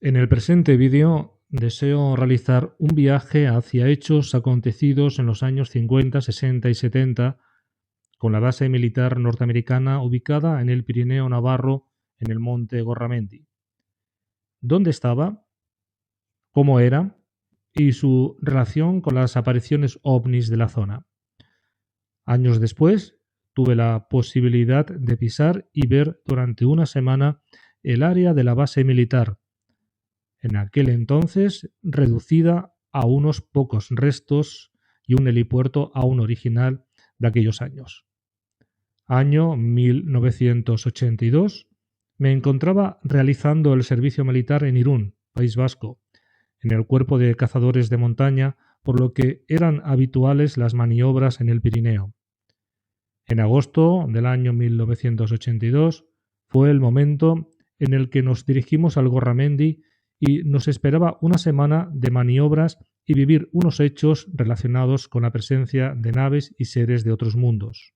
En el presente vídeo deseo realizar un viaje hacia hechos acontecidos en los años 50, 60 y 70 con la base militar norteamericana ubicada en el Pirineo navarro en el monte Gorramendi. ¿Dónde estaba? ¿Cómo era? Y su relación con las apariciones ovnis de la zona. Años después, tuve la posibilidad de pisar y ver durante una semana el área de la base militar, en aquel entonces reducida a unos pocos restos y un helipuerto aún original de aquellos años. Año 1982, me encontraba realizando el servicio militar en Irún, País Vasco, en el cuerpo de cazadores de montaña, por lo que eran habituales las maniobras en el Pirineo. En agosto del año 1982 fue el momento en el que nos dirigimos al Gorramendi y nos esperaba una semana de maniobras y vivir unos hechos relacionados con la presencia de naves y seres de otros mundos.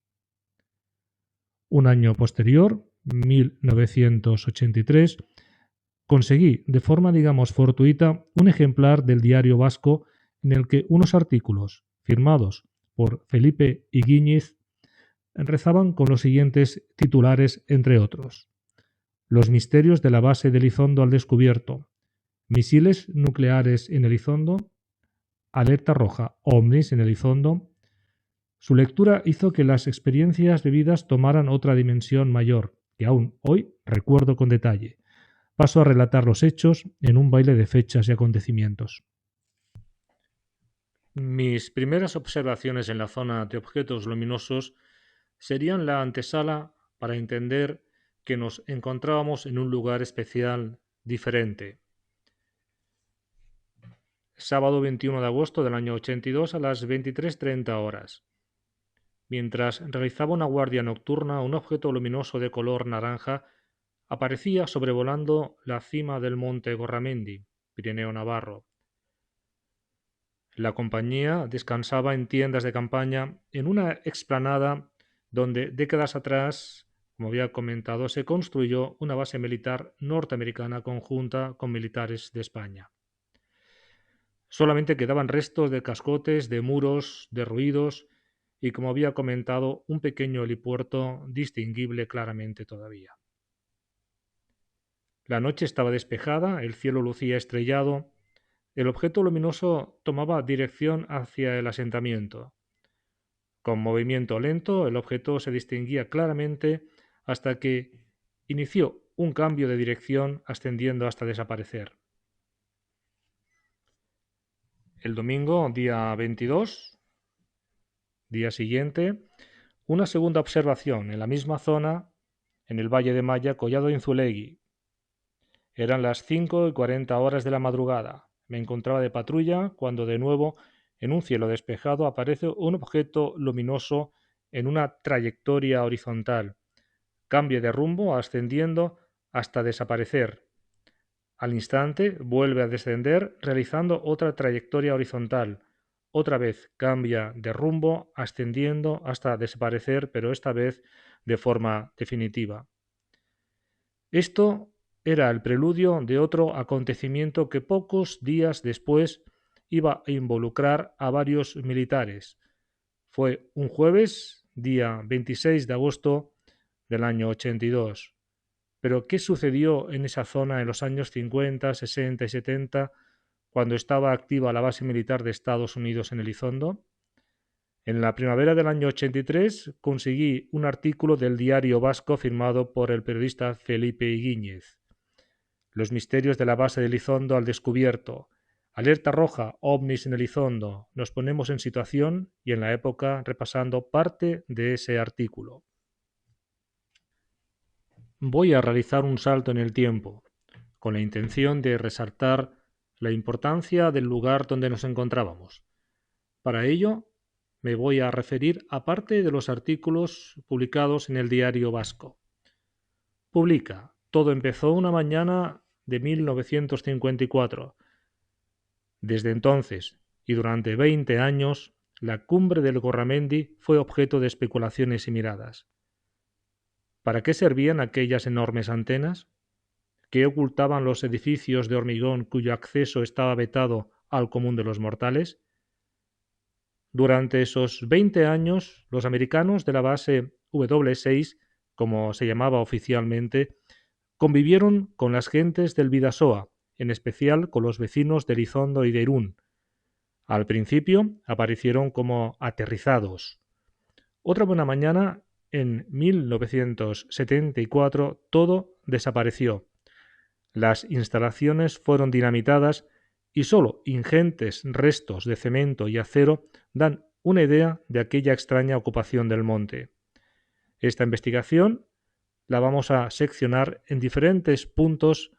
Un año posterior, 1983, conseguí de forma, fortuita, un ejemplar del Diario Vasco en el que unos artículos firmados por Felipe Igíñiz rezaban con los siguientes titulares, entre otros: Los misterios de la base de Elizondo al descubierto, misiles nucleares en Elizondo, alerta roja, ovnis en Elizondo. Su lectura hizo que las experiencias vividas tomaran otra dimensión mayor, que aún hoy recuerdo con detalle. Paso a relatar los hechos en un baile de fechas y acontecimientos. Mis primeras observaciones en la zona de objetos luminosos serían la antesala para entender que nos encontrábamos en un lugar especial, diferente. Sábado 21 de agosto del año 82 a las 23:30 horas. Mientras realizaba una guardia nocturna, un objeto luminoso de color naranja aparecía sobrevolando la cima del monte Gorramendi, Pirineo navarro. La compañía descansaba en tiendas de campaña en una explanada donde décadas atrás, como había comentado, se construyó una base militar norteamericana conjunta con militares de España. Solamente quedaban restos de cascotes, de muros, derruidos y, como había comentado, un pequeño helipuerto distinguible claramente todavía. La noche estaba despejada, el cielo lucía estrellado. El objeto luminoso tomaba dirección hacia el asentamiento. Con movimiento lento, el objeto se distinguía claramente hasta que inició un cambio de dirección, ascendiendo hasta desaparecer. El domingo, día 22, día siguiente, una segunda observación en la misma zona, en el Valle de Maya, Collado Inzulegui. Eran las 5:40 de la madrugada. Me encontraba de patrulla cuando de nuevo, en un cielo despejado, aparece un objeto luminoso en una trayectoria horizontal. Cambia de rumbo, ascendiendo hasta desaparecer. Al instante vuelve a descender, realizando otra trayectoria horizontal. Otra vez cambia de rumbo, ascendiendo hasta desaparecer, pero esta vez de forma definitiva. Esto era el preludio de otro acontecimiento que pocos días después iba a involucrar a varios militares. Fue un jueves, día 26 de agosto del año 82. Pero ¿qué sucedió en esa zona en los años 50, 60 y 70 cuando estaba activa la base militar de Estados Unidos en Elizondo? En la primavera del año 83 conseguí un artículo del Diario Vasco firmado por el periodista Felipe Igíñiz. Los misterios de la base de Elizondo al descubierto. Alerta roja, ovnis en Elizondo. Nos ponemos en situación y en la época repasando parte de ese artículo. Voy a realizar un salto en el tiempo, con la intención de resaltar la importancia del lugar donde nos encontrábamos. Para ello, me voy a referir a parte de los artículos publicados en el Diario Vasco. Publica: todo empezó una mañana de 1954. Desde entonces, y durante 20 años, la cumbre del Gorramendi fue objeto de especulaciones y miradas. ¿Para qué servían aquellas enormes antenas? que ocultaban los edificios de hormigón cuyo acceso estaba vetado al común de los mortales? Durante esos 20 años, los americanos de la base W6, como se llamaba oficialmente, convivieron con las gentes del Bidasoa, en especial con los vecinos de Elizondo y de Irún. Al principio aparecieron como aterrizados. Otra buena mañana, en 1974, todo desapareció. Las instalaciones fueron dinamitadas y solo ingentes restos de cemento y acero dan una idea de aquella extraña ocupación del monte. Esta investigación la vamos a seccionar en diferentes puntos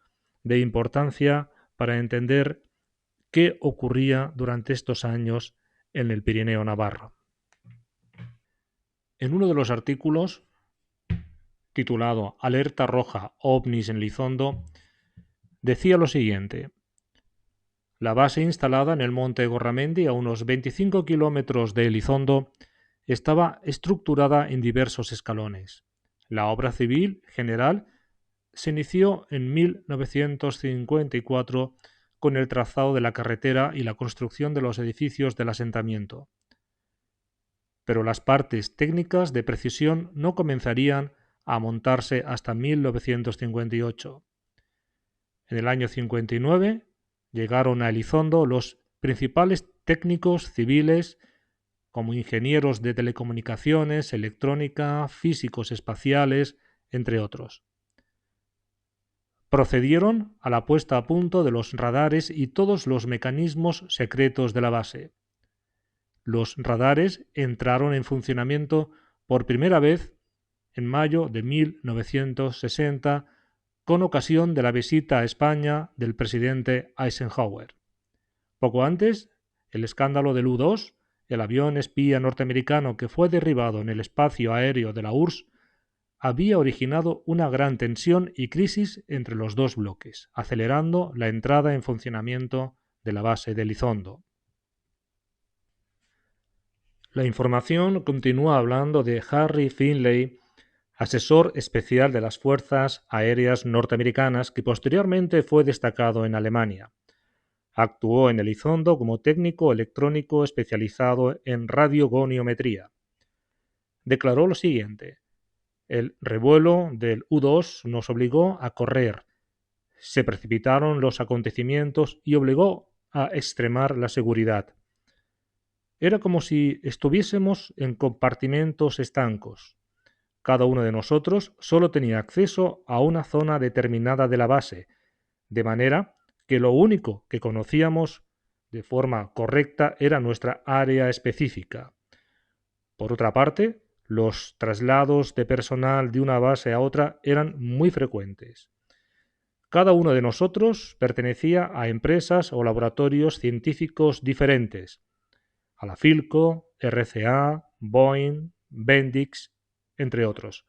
de importancia para entender qué ocurría durante estos años en el Pirineo navarro. En uno de los artículos, titulado Alerta roja ovnis en Elizondo, decía lo siguiente: la base instalada en el monte Gorramendi, a unos 25 kilómetros de Elizondo, estaba estructurada en diversos escalones. La obra civil general se inició en 1954 con el trazado de la carretera y la construcción de los edificios del asentamiento. Pero las partes técnicas de precisión no comenzarían a montarse hasta 1958. En el año 59 llegaron a Elizondo los principales técnicos civiles, como ingenieros de telecomunicaciones, electrónica, físicos espaciales, entre otros. Procedieron a la puesta a punto de los radares y todos los mecanismos secretos de la base. Los radares entraron en funcionamiento por primera vez en mayo de 1960, con ocasión de la visita a España del presidente Eisenhower. Poco antes, el escándalo del U-2, el avión espía norteamericano que fue derribado en el espacio aéreo de la URSS, había originado una gran tensión y crisis entre los dos bloques, acelerando la entrada en funcionamiento de la base de Elizondo. La información continúa hablando de Harry Finlay, asesor especial de las Fuerzas Aéreas Norteamericanas, que posteriormente fue destacado en Alemania. Actuó en Elizondo como técnico electrónico especializado en radiogoniometría. Declaró lo siguiente: el revuelo del U-2 nos obligó a correr. Se precipitaron los acontecimientos y obligó a extremar la seguridad. Era como si estuviésemos en compartimentos estancos. Cada uno de nosotros solo tenía acceso a una zona determinada de la base, de manera que lo único que conocíamos de forma correcta era nuestra área específica. Por otra parte, los traslados de personal de una base a otra eran muy frecuentes. Cada uno de nosotros pertenecía a empresas o laboratorios científicos diferentes, a la Philco, RCA, Boeing, Bendix, entre otros.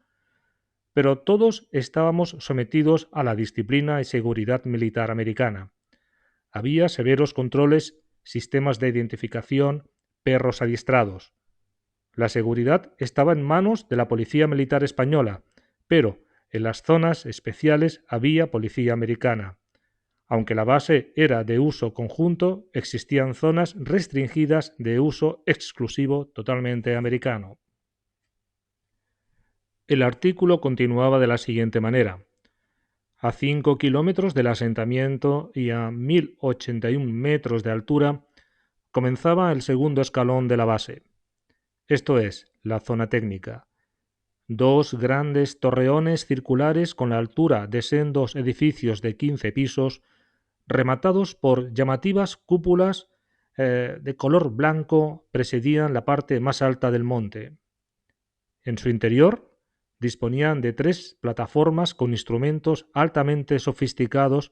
Pero todos estábamos sometidos a la disciplina y seguridad militar americana. Había severos controles, sistemas de identificación, perros adiestrados. La seguridad estaba en manos de la Policía Militar Española, pero en las zonas especiales había policía americana. Aunque la base era de uso conjunto, existían zonas restringidas de uso exclusivo totalmente americano. El artículo continuaba de la siguiente manera: a 5 kilómetros del asentamiento y a 1081 metros de altura comenzaba el segundo escalón de la base. Esto es, la zona técnica. Dos grandes torreones circulares con la altura de sendos edificios de 15 pisos, rematados por llamativas cúpulas de color blanco, presidían la parte más alta del monte. En su interior disponían de 3 plataformas con instrumentos altamente sofisticados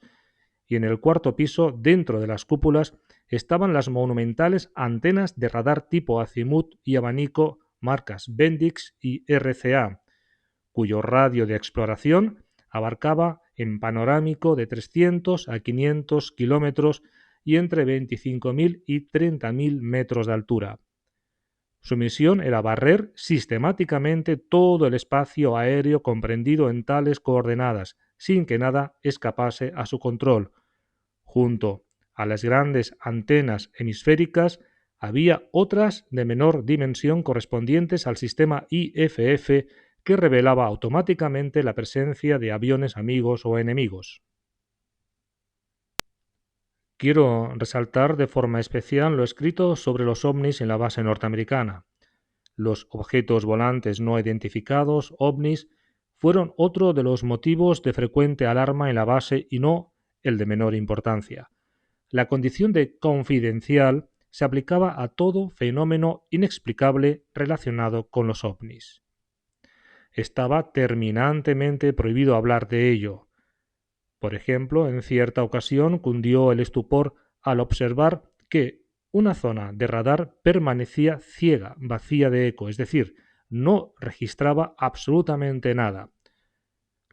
y en el cuarto piso, dentro de las cúpulas, estaban las monumentales antenas de radar tipo azimut y abanico marcas Bendix y RCA, cuyo radio de exploración abarcaba en panorámico de 300 a 500 kilómetros y entre 25.000 y 30.000 metros de altura. Su misión era barrer sistemáticamente todo el espacio aéreo comprendido en tales coordenadas, sin que nada escapase a su control. Junto a las grandes antenas hemisféricas había otras de menor dimensión correspondientes al sistema IFF que revelaba automáticamente la presencia de aviones amigos o enemigos. Quiero resaltar de forma especial lo escrito sobre los ovnis en la base norteamericana. Los objetos volantes no identificados, ovnis, fueron otro de los motivos de frecuente alarma en la base y no el de menor importancia. La condición de confidencial se aplicaba a todo fenómeno inexplicable relacionado con los ovnis. Estaba terminantemente prohibido hablar de ello. Por ejemplo, en cierta ocasión cundió el estupor al observar que una zona de radar permanecía ciega, vacía de eco, es decir, no registraba absolutamente nada.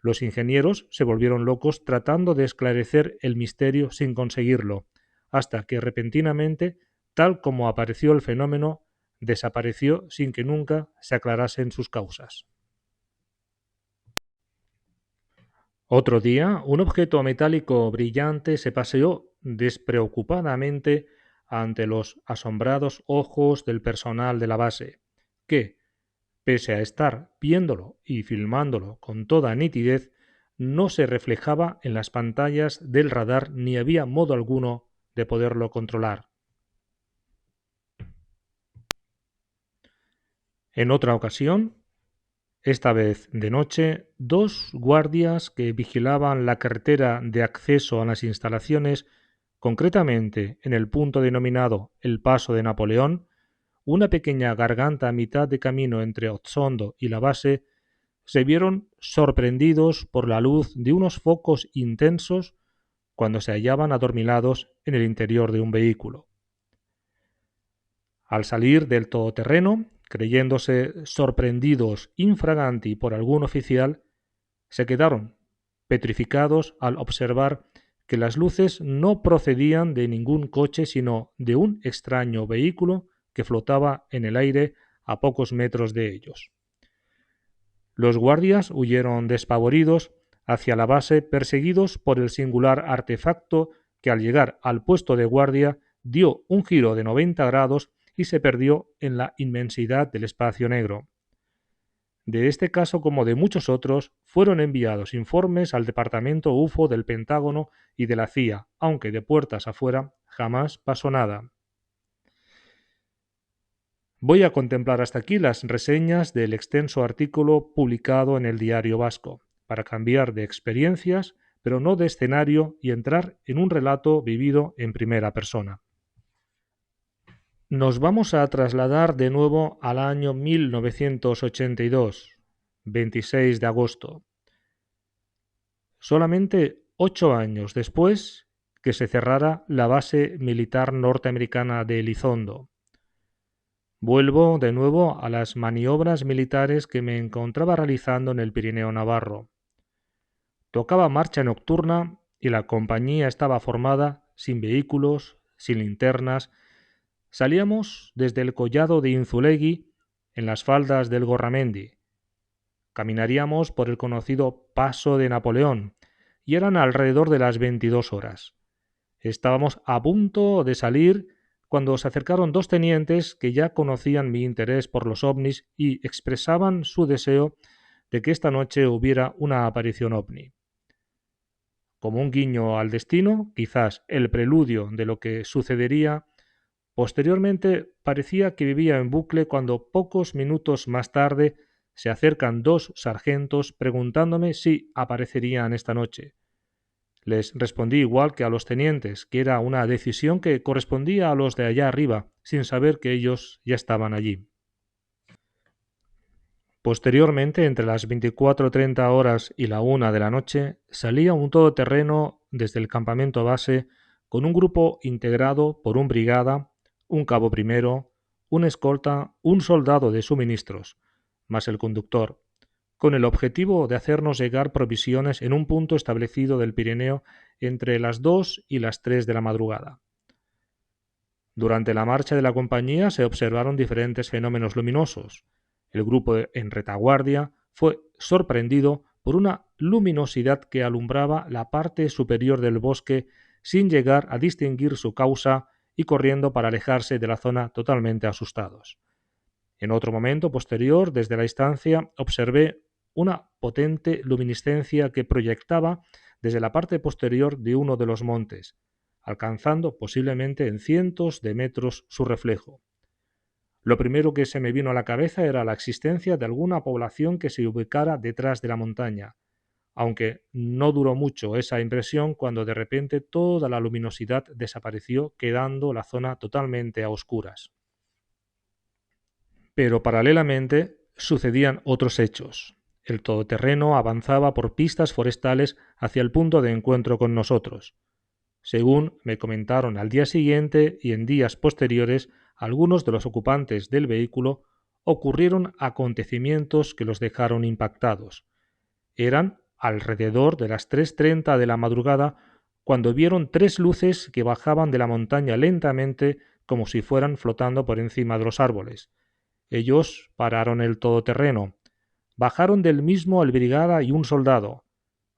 Los ingenieros se volvieron locos tratando de esclarecer el misterio sin conseguirlo, hasta que repentinamente, tal como apareció el fenómeno, desapareció sin que nunca se aclarasen sus causas. Otro día, un objeto metálico brillante se paseó despreocupadamente ante los asombrados ojos del personal de la base, que, pese a estar viéndolo y filmándolo con toda nitidez, no se reflejaba en las pantallas del radar ni había modo alguno de poderlo controlar. En otra ocasión, esta vez de noche, dos guardias que vigilaban la carretera de acceso a las instalaciones, concretamente en el punto denominado el Paso de Napoleón, una pequeña garganta a mitad de camino entre Otsondo y la base, se vieron sorprendidos por la luz de unos focos intensos cuando se hallaban adormilados en el interior de un vehículo. Al salir del todoterreno, creyéndose sorprendidos infraganti por algún oficial, se quedaron petrificados al observar que las luces no procedían de ningún coche sino de un extraño vehículo que flotaba en el aire a pocos metros de ellos. Los guardias huyeron despavoridos hacia la base perseguidos por el singular artefacto que al llegar al puesto de guardia dio un giro de 90 grados y se perdió en la inmensidad del espacio negro. De este caso, como de muchos otros, fueron enviados informes al Departamento UFO del Pentágono y de la CIA, aunque de puertas afuera jamás pasó nada. Voy a contemplar hasta aquí las reseñas del extenso artículo publicado en el Diario Vasco, para cambiar de experiencias, pero no de escenario, y entrar en un relato vivido en primera persona. Nos vamos a trasladar de nuevo al año 1982, 26 de agosto. Solamente 8 años después que se cerrara la base militar norteamericana de Elizondo. Vuelvo de nuevo a las maniobras militares que me encontraba realizando en el Pirineo navarro. Tocaba marcha nocturna y la compañía estaba formada sin vehículos, sin linternas. Salíamos desde el collado de Inzulegui en las faldas del Gorramendi. Caminaríamos por el conocido Paso de Napoleón y eran alrededor de las 22 horas. Estábamos a punto de salir cuando se acercaron dos tenientes que ya conocían mi interés por los ovnis y expresaban su deseo de que esta noche hubiera una aparición ovni. Como un guiño al destino, quizás el preludio de lo que sucedería, posteriormente parecía que vivía en bucle cuando pocos minutos más tarde se acercan dos sargentos preguntándome si aparecerían esta noche. Les respondí igual que a los tenientes, que era una decisión que correspondía a los de allá arriba, sin saber que ellos ya estaban allí. Posteriormente, entre las 24:30 horas y la 1 de la noche, salía un todoterreno desde el campamento base con un grupo integrado por un brigada, un cabo primero, un escolta, un soldado de suministros, más el conductor, con el objetivo de hacernos llegar provisiones en un punto establecido del Pirineo entre las 2 y las 3 de la madrugada. Durante la marcha de la compañía se observaron diferentes fenómenos luminosos. El grupo en retaguardia fue sorprendido por una luminosidad que alumbraba la parte superior del bosque sin llegar a distinguir su causa y corriendo para alejarse de la zona totalmente asustados. En otro momento posterior, desde la distancia, observé una potente luminiscencia que proyectaba desde la parte posterior de uno de los montes, alcanzando posiblemente en cientos de metros su reflejo. Lo primero que se me vino a la cabeza era la existencia de alguna población que se ubicara detrás de la montaña, aunque no duró mucho esa impresión cuando de repente toda la luminosidad desapareció, quedando la zona totalmente a oscuras. Pero paralelamente sucedían otros hechos. El todoterreno avanzaba por pistas forestales hacia el punto de encuentro con nosotros. Según me comentaron al día siguiente y en días posteriores algunos de los ocupantes del vehículo, ocurrieron acontecimientos que los dejaron impactados. Eran alrededor de las 3:30 de la madrugada cuando vieron 3 luces que bajaban de la montaña lentamente como si fueran flotando por encima de los árboles. Ellos pararon el todoterreno. Bajaron del mismo el brigada y un soldado.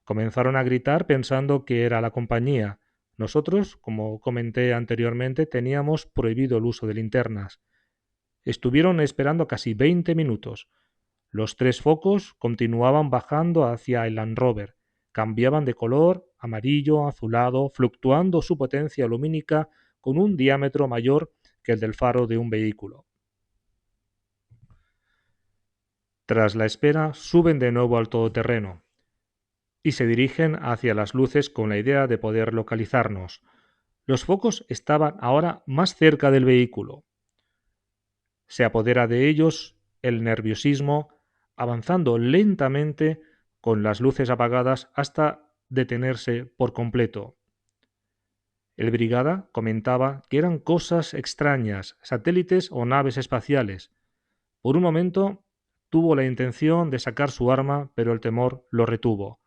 Comenzaron a gritar pensando que era la compañía. Nosotros, como comenté anteriormente, teníamos prohibido el uso de linternas. Estuvieron esperando casi 20 minutos. Los 3 focos continuaban bajando hacia el Land Rover. Cambiaban de color, amarillo, azulado, fluctuando su potencia lumínica con un diámetro mayor que el del faro de un vehículo. Tras la espera, suben de nuevo al todoterreno y se dirigen hacia las luces con la idea de poder localizarnos. Los focos estaban ahora más cerca del vehículo. Se apodera de ellos el nerviosismo, avanzando lentamente con las luces apagadas hasta detenerse por completo. El brigada comentaba que eran cosas extrañas, satélites o naves espaciales. Por un momento tuvo la intención de sacar su arma, pero el temor lo retuvo.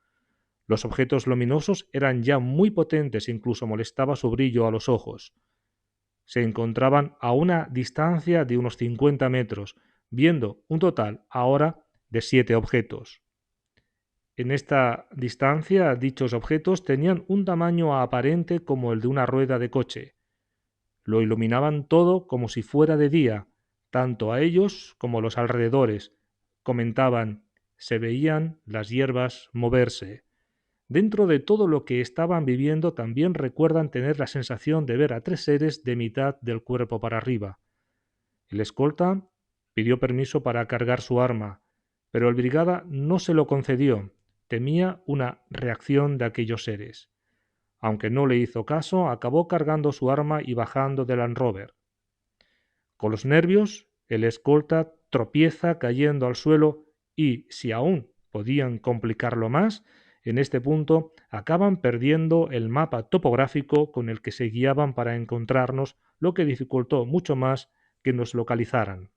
Los objetos luminosos eran ya muy potentes, incluso molestaba su brillo a los ojos. Se encontraban a una distancia de unos 50 metros, viendo un total ahora de 7 objetos. En esta distancia, dichos objetos tenían un tamaño aparente como el de una rueda de coche. Lo iluminaban todo como si fuera de día, tanto a ellos como a los alrededores. Comentaban, se veían las hierbas moverse. Dentro de todo lo que estaban viviendo también recuerdan tener la sensación de ver a 3 seres de mitad del cuerpo para arriba. El escolta pidió permiso para cargar su arma, pero el brigada no se lo concedió. Temía una reacción de aquellos seres. Aunque no le hizo caso, acabó cargando su arma y bajando del Land Rover. Con los nervios, el escolta tropieza cayendo al suelo y, si aún podían complicarlo más, en este punto acaban perdiendo el mapa topográfico con el que se guiaban para encontrarnos, lo que dificultó mucho más que nos localizaran.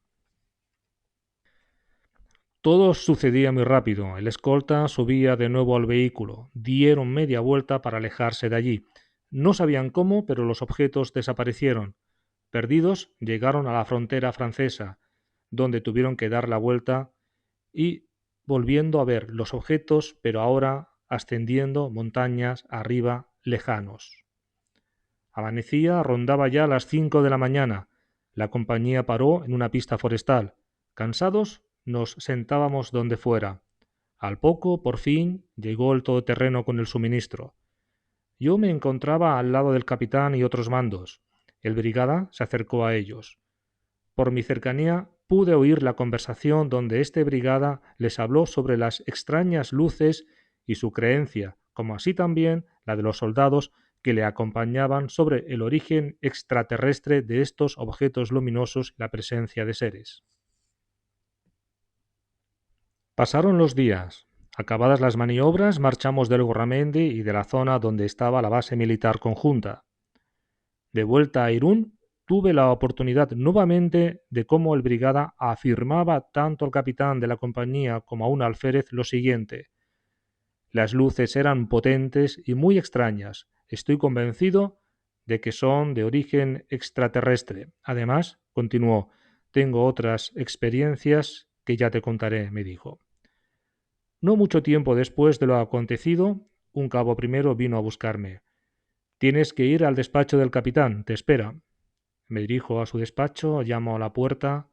Todo sucedía muy rápido. El escolta subía de nuevo al vehículo. Dieron media vuelta para alejarse de allí. No sabían cómo, pero los objetos desaparecieron. Perdidos, llegaron a la frontera francesa, donde tuvieron que dar la vuelta y volviendo a ver los objetos, pero ahora ascendiendo montañas arriba lejanos. Amanecía, rondaba ya las 5 de la mañana. La compañía paró en una pista forestal. Cansados, nos sentábamos donde fuera. Al poco, por fin, llegó el todoterreno con el suministro. Yo me encontraba al lado del capitán y otros mandos. El brigada se acercó a ellos. Por mi cercanía pude oír la conversación donde este brigada les habló sobre las extrañas luces y su creencia, como así también la de los soldados que le acompañaban sobre el origen extraterrestre de estos objetos luminosos y la presencia de seres. Pasaron los días. Acabadas las maniobras, marchamos del Gorramendi y de la zona donde estaba la base militar conjunta. De vuelta a Irún, tuve la oportunidad nuevamente de cómo el brigada afirmaba tanto al capitán de la compañía como a un alférez lo siguiente. Las luces eran potentes y muy extrañas. Estoy convencido de que son de origen extraterrestre. Además, continuó, tengo otras experiencias que ya te contaré, me dijo. No mucho tiempo después de lo acontecido, un cabo primero vino a buscarme. Tienes que ir al despacho del capitán, te espera. Me dirijo a su despacho, llamo a la puerta,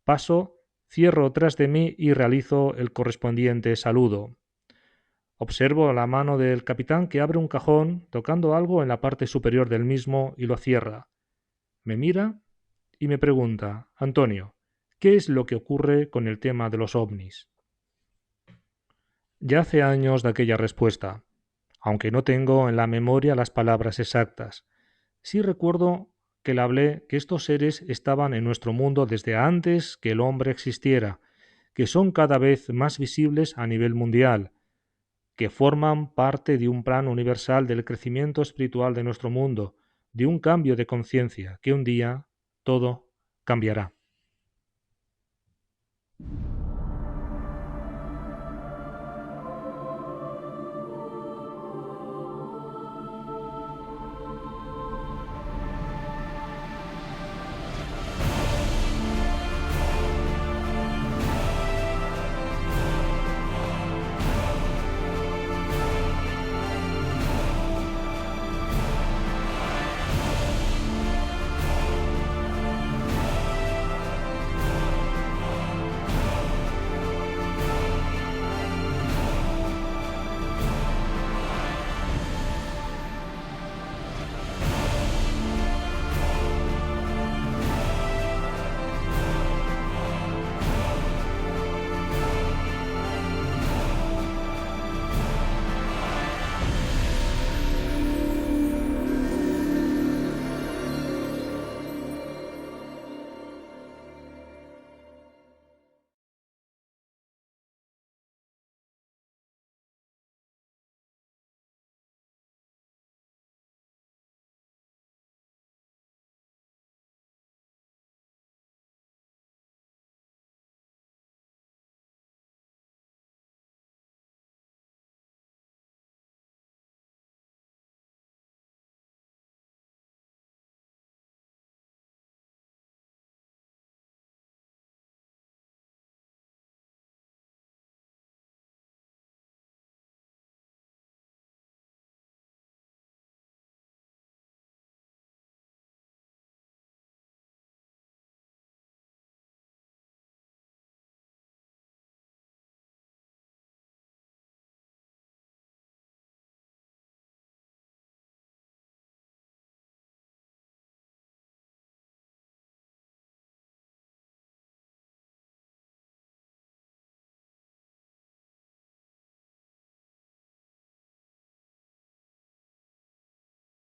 paso, cierro tras de mí y realizo el correspondiente saludo. Observo la mano del capitán que abre un cajón, tocando algo en la parte superior del mismo y lo cierra. Me mira y me pregunta: Antonio, ¿qué es lo que ocurre con el tema de los ovnis? Ya hace años de aquella respuesta, aunque no tengo en la memoria las palabras exactas. Sí recuerdo que le hablé que estos seres estaban en nuestro mundo desde antes que el hombre existiera, que son cada vez más visibles a nivel mundial, que forman parte de un plan universal del crecimiento espiritual de nuestro mundo, de un cambio de conciencia, que un día todo cambiará.